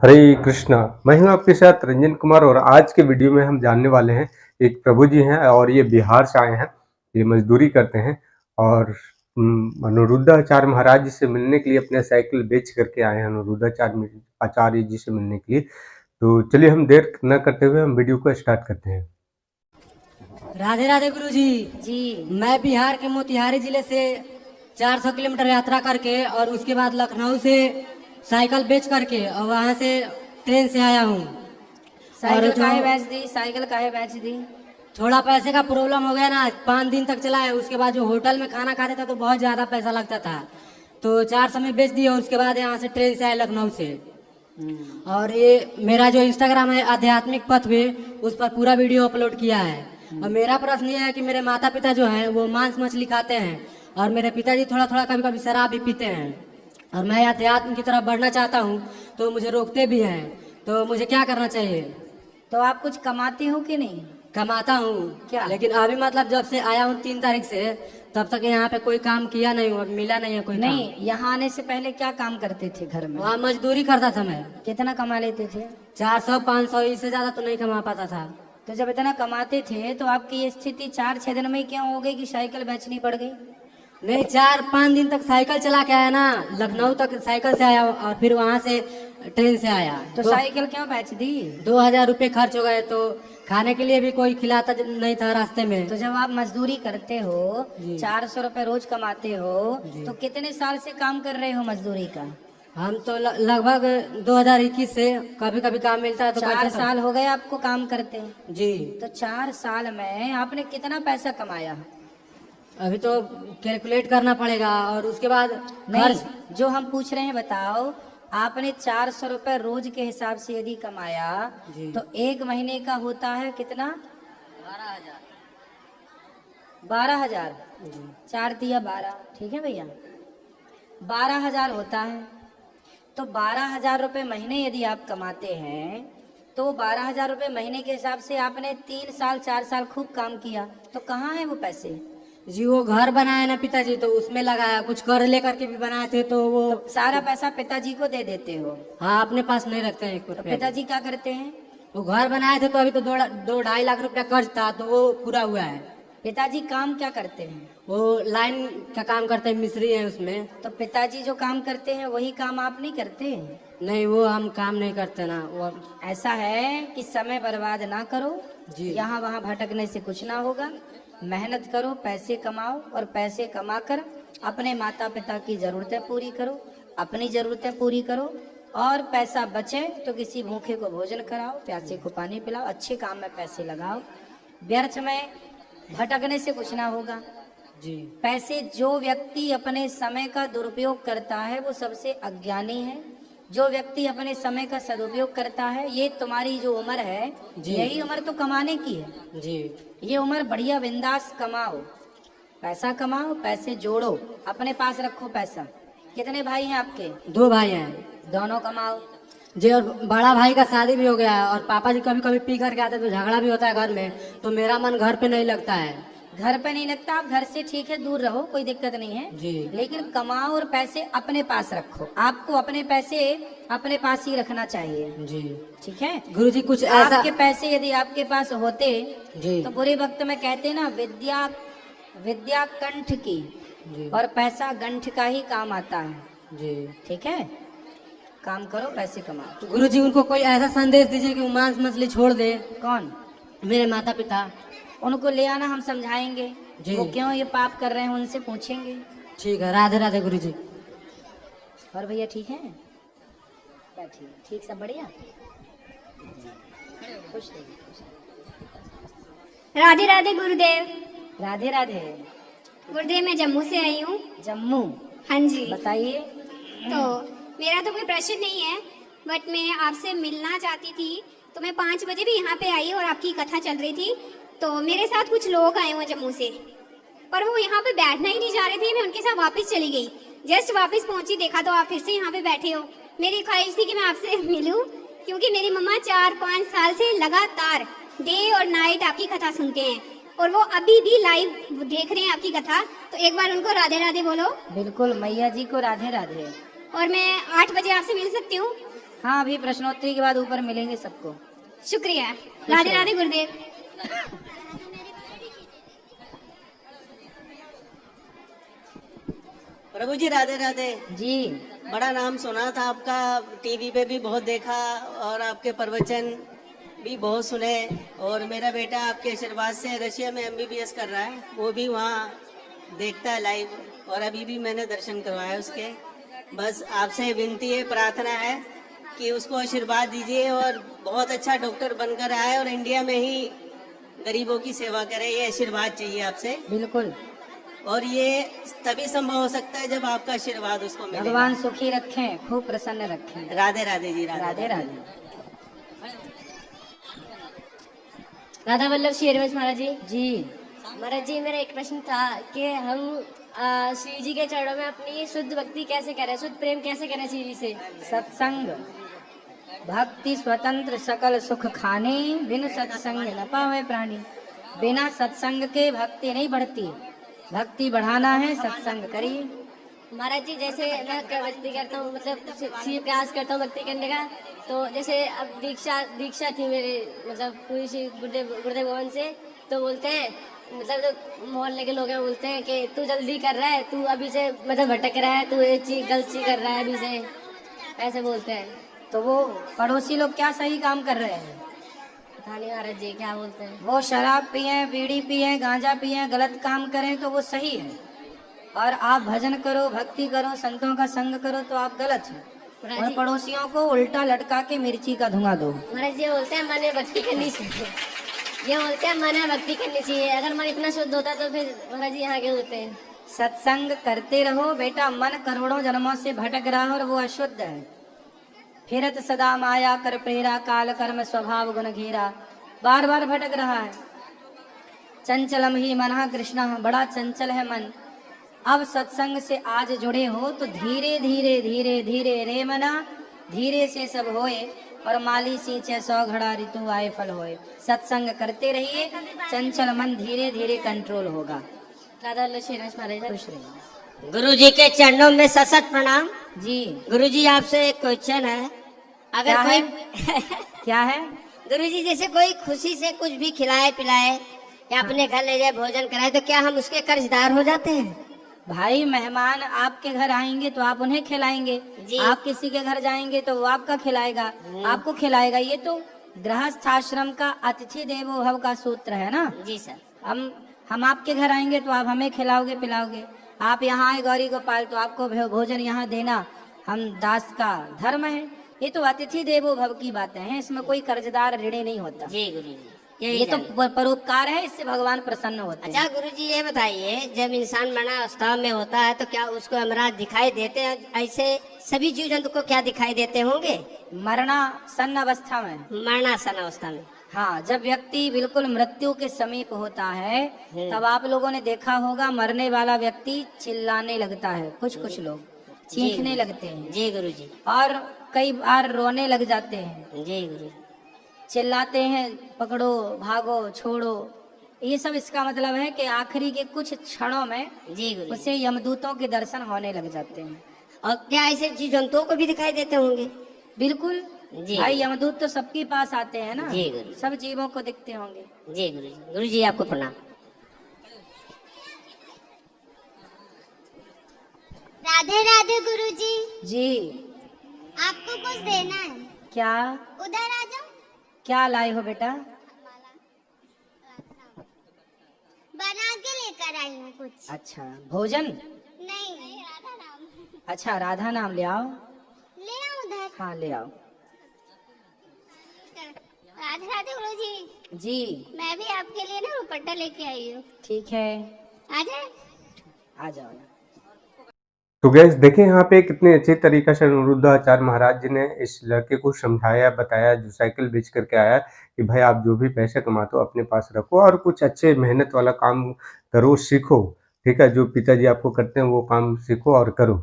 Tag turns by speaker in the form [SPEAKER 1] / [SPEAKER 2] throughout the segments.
[SPEAKER 1] हरे कृष्णा। मैं हूं आपके साथ रंजन कुमार और आज के वीडियो में हम जानने वाले हैं। एक प्रभु जी हैं और ये बिहार से आए हैं। ये मजदूरी करते हैं और अनिरुद्धाचार्य महाराज जी से मिलने के लिए अपने साइकिल बेच करके आए हैं अनिरुद्धाचार्य आचार्य जी से मिलने के लिए। तो चलिए हम देर न करते हुए हम वीडियो को स्टार्ट करते हैं।
[SPEAKER 2] राधे राधे गुरु जी। मैं बिहार के मोतिहारी जिले से 400 किलोमीटर यात्रा करके और उसके बाद लखनऊ से साइकिल बेच करके और वहाँ से ट्रेन से आया हूँ।
[SPEAKER 3] साइकिल काहे बेच दी? साइकिल काहे बेच दी?
[SPEAKER 2] थोड़ा पैसे का प्रॉब्लम हो गया ना, 5 दिन तक चला है। उसके बाद जो होटल में खाना खाते थे तो बहुत ज़्यादा पैसा लगता था, तो 400 में बेच दिया। उसके बाद यहाँ से ट्रेन से आया लखनऊ से। और ये मेरा जो इंस्टाग्राम है आध्यात्मिक पथ में, उस पर पूरा वीडियो अपलोड किया है। और मेरा प्रश्न ये है कि मेरे माता पिता जो हैं वो मांस मछली खाते हैं और मेरे पिताजी थोड़ा थोड़ा कभी कभी शराब भी पीते हैं और मैं अध्यात्म की तरफ बढ़ना चाहता हूँ तो मुझे रोकते भी हैं। तो मुझे क्या करना चाहिए?
[SPEAKER 3] तो आप कुछ कमाते हो कि नहीं?
[SPEAKER 2] कमाता हूँ
[SPEAKER 3] क्या?
[SPEAKER 2] लेकिन अभी मतलब जब से आया हूँ 3 तारीख से, तब तक यहाँ पे कोई काम किया नहीं और मिला नहीं है कोई
[SPEAKER 3] नहीं
[SPEAKER 2] काम।
[SPEAKER 3] यहाँ आने से पहले क्या काम करते थे घर में?
[SPEAKER 2] वहाँ मजदूरी करता था मैं।
[SPEAKER 3] कितना कमा लेते थे?
[SPEAKER 2] 400-500, इससे ज्यादा तो नहीं कमा पाता था।
[SPEAKER 3] तो जब इतना कमाते थे तो आपकी ये स्थिति 4-6 दिन में क्यों हो गई कि साइकिल बेचनी पड़ गई?
[SPEAKER 2] नहीं, 4-5 दिन तक साइकिल चला के आया ना, लखनऊ तक साइकिल से आया और फिर वहाँ से ट्रेन से आया।
[SPEAKER 3] तो साइकिल क्यों बेच दी?
[SPEAKER 2] 2000 रुपये खर्च हो गए, तो खाने के लिए भी कोई खिलाता नहीं था रास्ते में।
[SPEAKER 3] तो जब आप मजदूरी करते हो, 400 रुपए रोज कमाते हो, तो कितने साल से काम कर रहे हो मजदूरी का?
[SPEAKER 2] हम तो लगभग 2021 से कभी कभी काम मिलता है तो
[SPEAKER 3] 4 साल हो गए आपको काम करते
[SPEAKER 2] जी।
[SPEAKER 3] तो 4 साल में आपने कितना पैसा कमाया?
[SPEAKER 2] अभी तो कैलकुलेट करना पड़ेगा और उसके बाद
[SPEAKER 3] नहीं, जो हम पूछ रहे हैं बताओ। आपने 400 रुपए रोज के हिसाब से यदि कमाया तो 1 महीने का होता है कितना? 12,000। 4 दिया 12, ठीक है भैया, 12,000 होता है। तो 12,000 रुपये महीने यदि आप कमाते हैं तो 12,000 रुपये महीने के हिसाब से आपने 3 साल 4 साल खूब काम किया, तो कहाँ है वो पैसे?
[SPEAKER 2] जी, वो घर बनाया ना पिताजी, तो उसमें लगाया, कुछ कर लेकर के भी बनाए थे तो वो
[SPEAKER 3] तो सारा पैसा पिताजी को दे देते हो?
[SPEAKER 2] हाँ, अपने पास नहीं रखते हैं।
[SPEAKER 3] तो पिताजी क्या करते हैं?
[SPEAKER 2] वो घर बनाए थे तो अभी तो 2-2.5 लाख रुपया कर्ज था तो वो पूरा हुआ है।
[SPEAKER 3] पिताजी काम क्या करते हैं?
[SPEAKER 2] वो लाइन का काम करते हैं, मिस्त्री है उसमें।
[SPEAKER 3] तो पिताजी जो काम करते हैं वही काम आप नहीं करते?
[SPEAKER 2] नहीं, वो हम काम नहीं करते ना। वो
[SPEAKER 3] ऐसा है कि समय बर्बाद ना करो
[SPEAKER 2] जी।
[SPEAKER 3] यहाँ वहाँ भटकने से कुछ ना होगा। मेहनत करो, पैसे कमाओ और पैसे कमाकर अपने माता पिता की जरूरतें पूरी करो, अपनी जरूरतें पूरी करो और पैसा बचे तो किसी भूखे को भोजन कराओ, प्यासे को पानी पिलाओ, अच्छे काम में पैसे लगाओ। व्यर्थ में भटकने से कुछ ना होगा
[SPEAKER 2] जी।
[SPEAKER 3] पैसे, जो व्यक्ति अपने समय का दुरुपयोग करता है वो सबसे अज्ञानी है। जो व्यक्ति अपने समय का सदुपयोग करता है, ये तुम्हारी जो उम्र है यही उम्र तो कमाने की है
[SPEAKER 2] जी।
[SPEAKER 3] ये उम्र बढ़िया बिंदास कमाओ, पैसा कमाओ, पैसे जोड़ो, अपने पास रखो पैसा। कितने भाई हैं आपके?
[SPEAKER 2] 2 भाई हैं।
[SPEAKER 3] दोनों कमाओ
[SPEAKER 2] जी। और बड़ा भाई का शादी भी हो गया है और पापा जी कभी कभी पी करके आते तो झगड़ा भी होता है घर में, तो मेरा मन घर पे नहीं लगता है।
[SPEAKER 3] घर पे नहीं लगता? आप घर से ठीक है दूर रहो, कोई दिक्कत नहीं है
[SPEAKER 2] जी।
[SPEAKER 3] लेकिन कमाओ और पैसे अपने पास रखो। आपको अपने पैसे अपने पास ही रखना चाहिए जी, ठीक है
[SPEAKER 2] गुरुजी? कुछ ऐसा
[SPEAKER 3] आपके पैसे यदि आपके पास होते
[SPEAKER 2] जी
[SPEAKER 3] तो बुरे वक्त में कहते ना, विद्या कंठ की
[SPEAKER 2] जी।
[SPEAKER 3] और पैसा गंठ का ही काम आता है
[SPEAKER 2] जी।
[SPEAKER 3] ठीक है, काम करो, पैसे कमाओ।
[SPEAKER 2] तो गुरुजी, उनको कोई ऐसा संदेश दीजिए कि वो मांस मछली छोड़ दे।
[SPEAKER 3] कौन?
[SPEAKER 2] मेरे माता पिता।
[SPEAKER 3] उनको ले आना, हम समझाएंगे
[SPEAKER 2] जी।
[SPEAKER 3] वो क्यों ये पाप कर रहे हैं, उनसे पूछेंगे।
[SPEAKER 2] ठीक है। राधे राधे गुरुजी।
[SPEAKER 3] और भैया ठीक है? ठीक सब बढ़िया? खुश रहिए, खुश रहिए।
[SPEAKER 4] राधे राधे गुरुदेव।
[SPEAKER 3] राधे राधे।
[SPEAKER 4] गुरुदेव, मैं जम्मू से आई हूँ।
[SPEAKER 3] जम्मू?
[SPEAKER 4] हाँ जी।
[SPEAKER 3] बताइए।
[SPEAKER 4] तो मेरा तो कोई प्रश्न नहीं है, बट मैं आपसे मिलना चाहती थी। तो मैं 5 बजे भी यहाँ पे आई और आपकी कथा चल रही थी, तो मेरे साथ कुछ लोग आए हुए जम्मू से, पर वो यहाँ पे बैठना ही नहीं चाह रहे थे। मैं उनके साथ वापस चली गई। जस्ट वापस पहुंची, देखा तो आप फिर से यहाँ पे बैठे हो। मेरी ख्वाहिश थी कि मैं आपसे मिलूं, क्योंकि मेरी मम्मा 4-5 साल से लगातार डे और नाइट आपकी कथा सुनते हैं और वो अभी भी लाइव देख रहे हैं आपकी कथा। तो एक बार उनको राधे राधे बोलो।
[SPEAKER 3] बिल्कुल, मैया जी को राधे राधे।
[SPEAKER 4] और मैं 8 बजे आपसे मिल सकती हूँ?
[SPEAKER 3] हाँ, अभी प्रश्नोत्तरी के बाद ऊपर मिलेंगे सबको।
[SPEAKER 4] शुक्रिया। राधे राधे गुरुदेव।
[SPEAKER 5] प्रभु जी राधे राधे।
[SPEAKER 3] जी,
[SPEAKER 5] बड़ा नाम सुना था आपका, टीवी पे भी बहुत देखा और आपके प्रवचन भी बहुत सुने। और मेरा बेटा आपके आशीर्वाद से रशिया में MBBS कर रहा है, वो भी वहाँ देखता है लाइव, और अभी भी मैंने दर्शन करवाया उसके। बस आपसे विनती है, प्रार्थना है कि उसको आशीर्वाद दीजिए और बहुत अच्छा डॉक्टर बनकर आए और इंडिया में ही गरीबों की सेवा करे। ये आशीर्वाद चाहिए आपसे,
[SPEAKER 3] बिल्कुल।
[SPEAKER 5] और ये तभी संभव हो सकता है जब आपका आशीर्वाद उसको मिले।
[SPEAKER 3] भगवान सुखी रखें, खूब प्रसन्न रखें।
[SPEAKER 5] राधे राधे जी।
[SPEAKER 3] राधे राधे।
[SPEAKER 6] राधा वल्लभ शेरवंश महाराज जी।
[SPEAKER 3] जी,
[SPEAKER 6] महाराज जी, मेरा एक प्रश्न था कि हम शिव जी के चरणों में अपनी शुद्ध भक्ति कैसे करें, शुद्ध प्रेम कैसे करें शिव जी से?
[SPEAKER 3] सत्संग भक्ति स्वतंत्र सकल सुख खाने, बिन सत्संग न पावे प्राणी। बिना सत्संग के भक्ति नहीं बढ़ती, भक्ति बढ़ाना है सत्संग करिए।
[SPEAKER 6] महाराज जी, जैसे मैं भक्ति करता हूँ, मतलब शिव प्रयास करता हूँ भक्ति करने का, तो जैसे अब दीक्षा थी मेरे, मतलब पूरी श्री गुरुदेव भवन से, तो बोलते हैं, मतलब जो मोहल्ले के लोग हैं बोलते हैं कि तू जल्दी कर रहा है, तू अभी से मतलब भटक रहा है, तू ये चीज गलत चीज कर रहा है अभी से, ऐसे बोलते हैं।
[SPEAKER 3] तो वो पड़ोसी लोग क्या सही काम कर रहे हैं?
[SPEAKER 6] पता नहीं महाराज जी क्या बोलते हैं।
[SPEAKER 3] वो शराब पिए, बीड़ी पिए, गांजा पिए, गलत काम करें तो वो सही है, और आप भजन करो, भक्ति करो, संतों का संग करो तो आप गलत है। और पड़ोसियों को उल्टा लटका के मिर्ची का धुआं दो।
[SPEAKER 6] महाराज जी बोलते हैं मन भक्ति करनी चाहिए, ये बोलते हैं मन भक्ति करनी चाहिए। अगर मन इतना शुद्ध होता तो फिर महाराज जी यहाँ के होते हैं।
[SPEAKER 3] सत्संग करते रहो बेटा, मन करोड़ों जन्मों से भटक रहा है और वो अशुद्ध है। फिरत सदा माया कर प्रेरा, काल कर्म स्वभाव गुण घेरा, बार बार भटक रहा है। चंचलम ही मनः कृष्ण, बड़ा चंचल है मन। अब सत्संग से आज जुड़े हो तो धीरे धीरे धीरे धीरे रे मना, धीरे से सब होए, और माली सींचे 100 घड़ा ऋतु आए फल होए। सत्संग करते रहिए, चंचल मन धीरे धीरे कंट्रोल होगा।
[SPEAKER 6] राधा वल्लभ शेरवंश महाराज जी।
[SPEAKER 3] खुश रहिए।
[SPEAKER 7] गुरु जी के चरणों में सशत प्रणाम।
[SPEAKER 3] जी,
[SPEAKER 7] गुरु जी आपसे एक क्वेश्चन है, अगर
[SPEAKER 3] क्या
[SPEAKER 7] कोई
[SPEAKER 3] है? क्या है?
[SPEAKER 7] गुरु जी जैसे कोई खुशी से कुछ भी खिलाए पिलाए या अपने घर ले जाए भोजन कराए, तो क्या हम उसके कर्जदार हो जाते हैं?
[SPEAKER 3] भाई, मेहमान आपके घर आएंगे तो आप उन्हें खिलाएंगे, आप किसी के घर जाएंगे तो वो आपका खिलाएगा, आपको खिलाएगा। ये तो गृहस्थ आश्रम का अतिथि देवो भव का सूत्र है ना।
[SPEAKER 7] जी सर।
[SPEAKER 3] हम आपके घर आएंगे तो आप हमें खिलाओगे पिलाओगे। आप यहाँ आए गौरी गोपाल तो आपको भोजन यहाँ देना हम दास का धर्म है। ये तो अतिथि देवो भव की बातें हैं, इसमें कोई कर्जदार ऋणी नहीं होता।
[SPEAKER 7] जी गुरु जी,
[SPEAKER 3] ये तो परोपकार है, इससे भगवान प्रसन्न होते हैं।
[SPEAKER 7] अच्छा गुरु जी ये बताइए, जब इंसान मरणावस्था में होता है तो क्या उसको अमराज दिखाई देते हैं? ऐसे सभी जीव जंतु को क्या दिखाई देते होंगे
[SPEAKER 3] मरणासन अवस्था में?
[SPEAKER 7] मरणासन अवस्था में,
[SPEAKER 3] हाँ, जब व्यक्ति बिल्कुल मृत्यु के समीप होता है तब आप लोगों ने देखा होगा मरने वाला व्यक्ति चिल्लाने लगता है, कुछ लोग चीखने लगते हैं।
[SPEAKER 7] जी गुरु जी।
[SPEAKER 3] और कई बार रोने लग जाते हैं,
[SPEAKER 7] जी गुरु जी।
[SPEAKER 3] चिल्लाते हैं पकड़ो, भागो, छोड़ो। ये सब इसका मतलब है कि आखिरी के कुछ क्षणों में
[SPEAKER 7] जी गुरु जी।
[SPEAKER 3] उसे यमदूतों के दर्शन होने लग जाते हैं।
[SPEAKER 7] और क्या ऐसे जीव जंतुओं को भी दिखाई देते होंगे?
[SPEAKER 3] बिल्कुल
[SPEAKER 7] जी।
[SPEAKER 3] भाई, यमदूत तो सबके पास आते हैं ना,
[SPEAKER 7] जी गुरु।
[SPEAKER 3] सब जीवों को दिखते होंगे।
[SPEAKER 7] जी गुरु जी। गुरु जी आपको प्रणाम।
[SPEAKER 4] राधे राधे गुरुजी।
[SPEAKER 3] जी,
[SPEAKER 4] आपको कुछ देना है,
[SPEAKER 3] क्या
[SPEAKER 4] उधर आ जाओ।
[SPEAKER 3] क्या लाए हो बेटा?
[SPEAKER 4] बना के लेकर आई हूँ कुछ।
[SPEAKER 3] अच्छा, भोजन?
[SPEAKER 4] नहीं, राधा नाम।
[SPEAKER 3] अच्छा, राधा नाम ले आओ।
[SPEAKER 4] ले आओ उधर।
[SPEAKER 3] हाँ, ले आओ।
[SPEAKER 4] राधे राधे गुरुजी।
[SPEAKER 3] जी,
[SPEAKER 4] मैं भी आपके लिए ना दुपट्टा लेके आई हूँ।
[SPEAKER 3] ठीक है,
[SPEAKER 4] आ जाए।
[SPEAKER 3] आ जाओ।
[SPEAKER 1] तो गैस देखिए यहाँ पे कितने अच्छे तरीके से अनिरुद्धाचार्य महाराज जी ने इस लड़के को समझाया बताया, जो साइकिल बेच करके आया, कि भाई आप जो भी पैसे कमाते हो अपने पास रखो और कुछ अच्छे मेहनत वाला काम करो, सीखो। ठीक है, जो पिताजी आपको करते हैं वो काम सीखो और करो।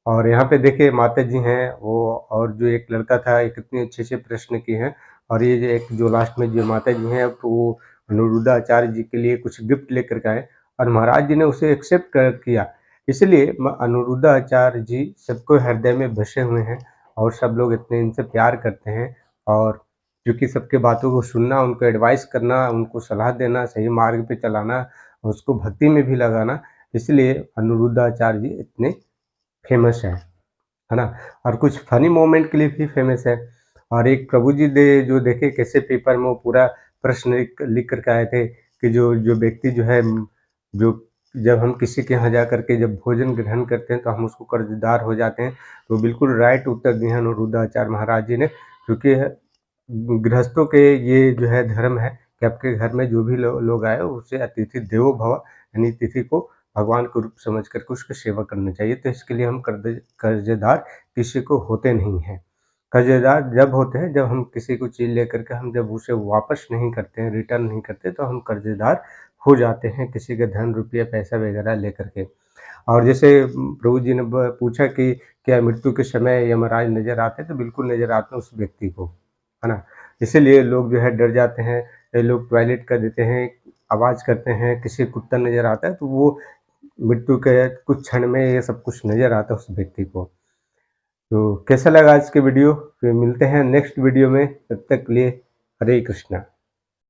[SPEAKER 1] और यहाँ पे देखिए माता जी हैं वो, और जो एक लड़का था, ये कितने अच्छे से प्रश्न किए हैं। और ये जो एक जो लास्ट में जो माता जी हैं तो वो अनिरुद्धाचार्य जी के लिए कुछ गिफ्ट लेकर के आए और महाराज जी ने उसे एक्सेप्ट किया। इसलिए अनिरुद्धाचार्य जी सबको हृदय में बसे हुए हैं और सब लोग इतने इनसे प्यार करते हैं, और क्योंकि सबके बातों को सुनना, उनको एडवाइस करना, उनको सलाह देना, सही मार्ग पे चलाना, उसको भक्ति में भी लगाना, इसलिए अनिरुद्धाचार्य जी इतने फेमस है ना। और कुछ फनी मोमेंट के लिए भी फेमस है। और एक प्रभु जी जो देखे कैसे पेपर में वो पूरा प्रश्न लिख करके आए थे कि जो व्यक्ति जो है, जो जब हम किसी के यहाँ जा करके जब भोजन ग्रहण करते हैं तो हम उसको कर्जदार हो जाते हैं। तो बिल्कुल राइट उत्तर दिए हैं अनिरुद्धाचार्य महाराज जी ने, क्योंकि गृहस्थों के ये जो है धर्म है कि आपके घर में जो भी लोग आए उसे अतिथि देवो भव, यानी अतिथि को भगवान के रूप समझ करके उसकी सेवा करना चाहिए। तो इसके लिए हम कर्जदार किसी को होते नहीं हैं। कर्जदार जब होते हैं जब हम किसी को चीज़ लेकर के हम जब उसे वापस नहीं करते हैं, रिटर्न नहीं करते, तो हम कर्जदार हो जाते हैं किसी के धन रुपया पैसा वगैरह लेकर के। और जैसे प्रभु जी ने पूछा कि क्या मृत्यु के समय यमराज नजर आते हैं, तो बिल्कुल नजर आते हैं उस व्यक्ति को, है ना। इसीलिए लोग जो है डर जाते हैं, लोग टॉयलेट कर देते हैं, आवाज़ करते हैं, किसी कुत्ता नजर आता है तो वो मृत्यु के कुछ क्षण में ये सब कुछ नजर आता है उस व्यक्ति को। तो कैसा लगा आज के वीडियो, फिर मिलते हैं नेक्स्ट वीडियो में, तब तक के लिए हरे कृष्णा।